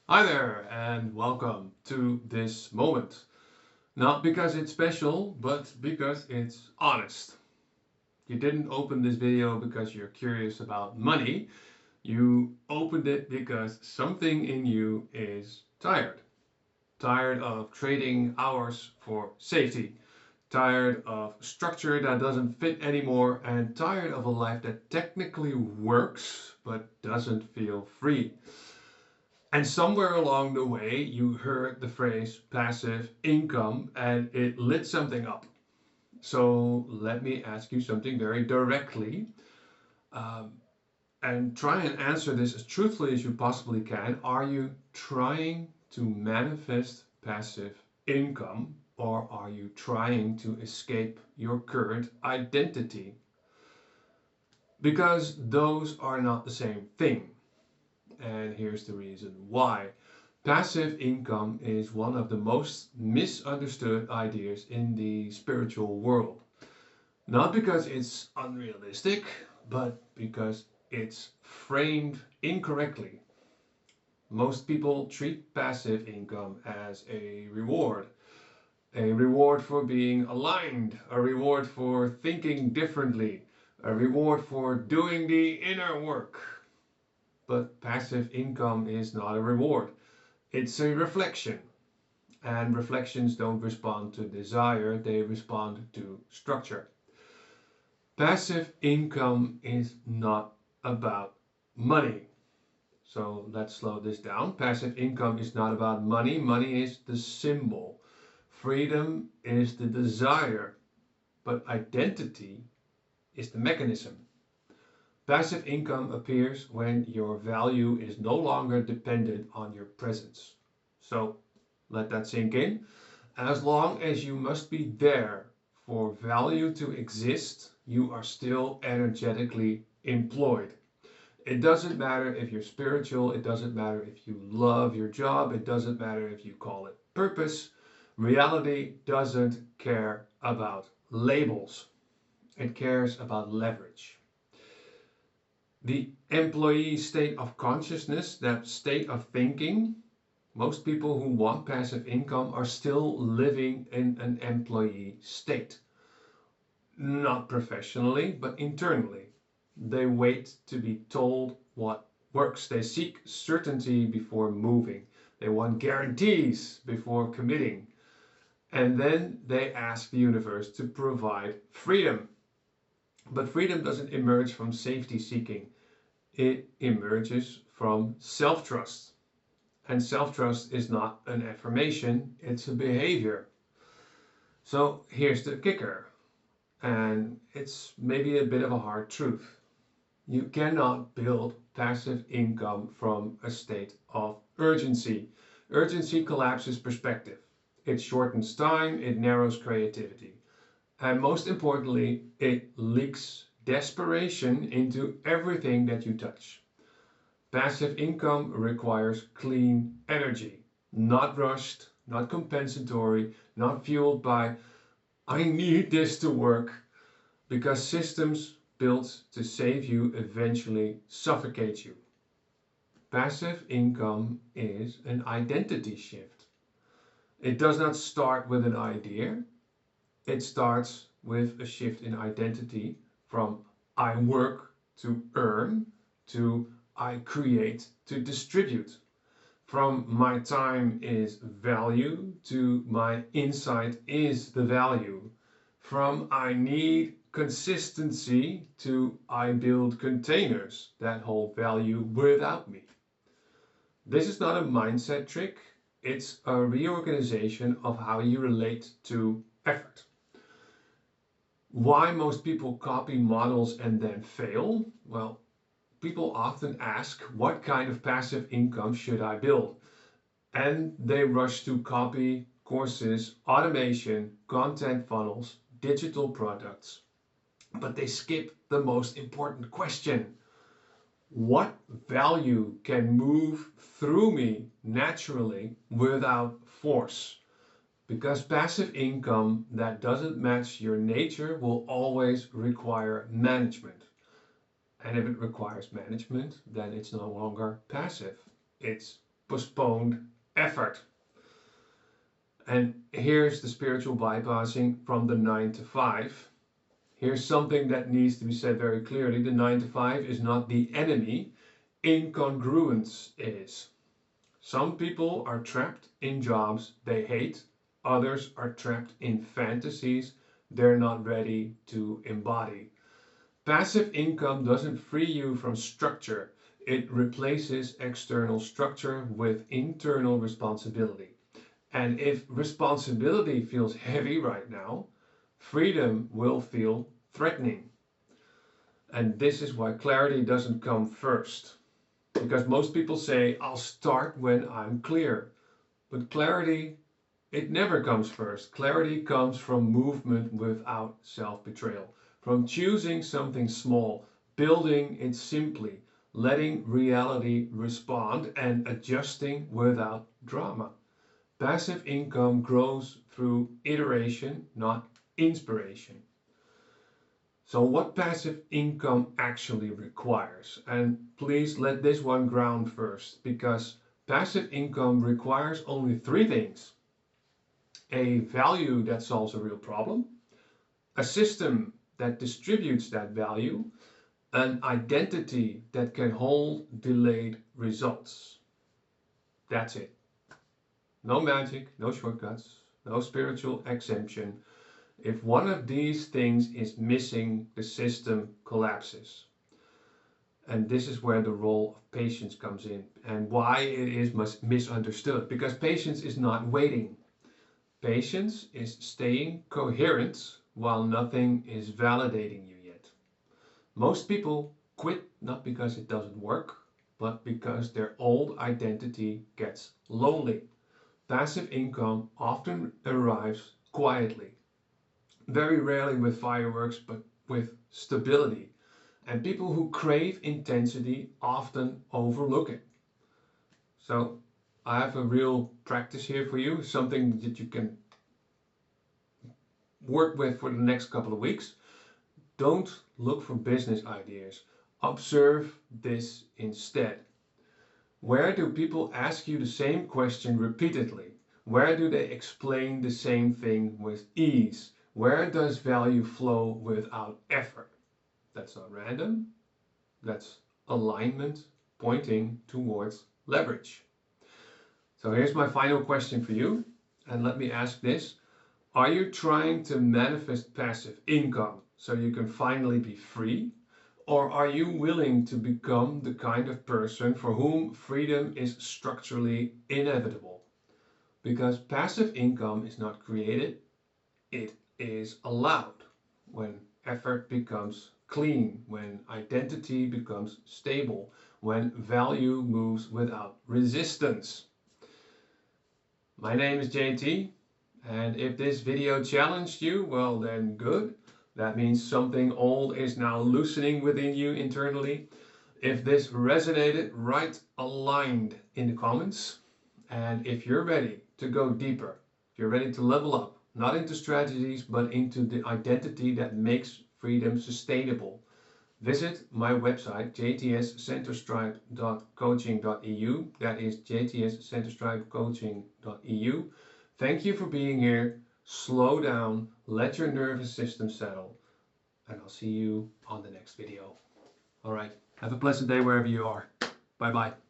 Hi there, and welcome to this moment. Not because it's special, but because it's honest. You didn't open this video because you're curious about money. You opened it because something in you is tired. Tired of trading hours for safety. Tired of structure that doesn't fit anymore. And tired of a life that technically works but doesn't feel free. And somewhere along the way, you heard the phrase passive income and it lit something up. So let me ask you something very directly um, and try and answer this as truthfully as you possibly can. Are you trying to manifest passive income or are you trying to escape your current identity? Because those are not the same thing. And here's the reason why. Passive income is one of the most misunderstood ideas in the spiritual world. Not because it's unrealistic, but because it's framed incorrectly. Most people treat passive income as a reward for being aligned, a reward for thinking differently, a reward for doing the inner work. But passive income is not a reward. It's a reflection. And reflections don't respond to desire, they respond to structure. Passive income is not about money. So let's slow this down. Passive income is not about money. Money is the symbol. Freedom is the desire. But identity is the mechanism. Passive income appears when your value is no longer dependent on your presence. So let that sink in. As long as you must be there for value to exist, you are still energetically employed. It doesn't matter if you're spiritual, it doesn't matter if you love your job, it doesn't matter if you call it purpose. Reality doesn't care about labels, it cares about leverage. The employee state of consciousness, that state of thinking, most people who want passive income are still living in an employee state. Not professionally, but internally. They wait to be told what works. They seek certainty before moving. They want guarantees before committing. And then they ask the universe to provide freedom. But freedom doesn't emerge from safety seeking, it emerges from self trust. And self trust is not an affirmation, it's a behavior. So here's the kicker, and it's maybe a bit of a hard truth. You cannot build passive income from a state of urgency. Urgency collapses perspective. It shortens time, it narrows creativity. And most importantly, it leaks desperation into everything that you touch. Passive income requires clean energy, not rushed, not compensatory, not fueled by, I need this to work, because systems built to save you eventually suffocate you. Passive income is an identity shift. It does not start with an idea, it starts with a shift in identity from I work to earn to I create to distribute. From my time is value to my insight is the value. From I need consistency to I build containers that hold value without me. This is not a mindset trick, it's a reorganization of how you relate to effort. Why most people copy models and then fail? Well, people often ask, what kind of passive income should I build? And they rush to copy courses, automation, content funnels, digital products. But they skip the most important question. What value can move through me naturally without force? Because passive income that doesn't match your nature will always require management. And if it requires management, then it's no longer passive, it's postponed effort. And here's the spiritual bypassing from the 9 to 5. Here's something that needs to be said very clearly. The 9 to 5 is not the enemy. Incongruence is. Some people are trapped in jobs they hate. Others are trapped in fantasies they're not ready to embody. Passive income doesn't free you from structure. It replaces external structure with internal responsibility. And if responsibility feels heavy right now, freedom will feel threatening. And this is why clarity doesn't come first. Because most people say, I'll start when I'm clear. But clarity, it never comes first. Clarity comes from movement without self-betrayal. From choosing something small, building it simply, letting reality respond, and adjusting without drama. Passive income grows through iteration, not inspiration. So what passive income actually requires? And please let this one ground first, because passive income requires only three things. A value that solves a real problem, a system that distributes that value, an identity that can hold delayed results. That's it. No magic, no shortcuts, no spiritual exemption. If one of these things is missing, the system collapses. And this is where the role of patience comes in and why it is misunderstood. Because patience is not waiting. Patience is staying coherent while nothing is validating you yet. Most people quit not because it doesn't work, but because their old identity gets lonely. Passive income often arrives quietly. Very rarely with fireworks, but with stability. And people who crave intensity often overlook it. So I have a real practice here for you, something that you can work with for the next couple of weeks. Don't look for business ideas. Observe this instead. Where do people ask you the same question repeatedly? Where do they explain the same thing with ease? Where does value flow without effort? That's not random. That's alignment pointing towards leverage. So here's my final question for you. And let me ask this. Are you trying to manifest passive income so you can finally be free? Or are you willing to become the kind of person for whom freedom is structurally inevitable? Because passive income is not created, it is allowed when effort becomes clean, when identity becomes stable, when value moves without resistance. My name is JT, and if this video challenged you, well then good. That means something old is now loosening within you internally. If this resonated, write aligned in the comments. And if you're ready to go deeper, if you're ready to level up, not into strategies, but into the identity that makes freedom sustainable, visit my website, jtscenterstripe.coaching.eu. That is jtscenterstripecoaching.eu. Thank you for being here. Slow down, let your nervous system settle, and I'll see you on the next video. All right, have a pleasant day wherever you are. Bye-bye.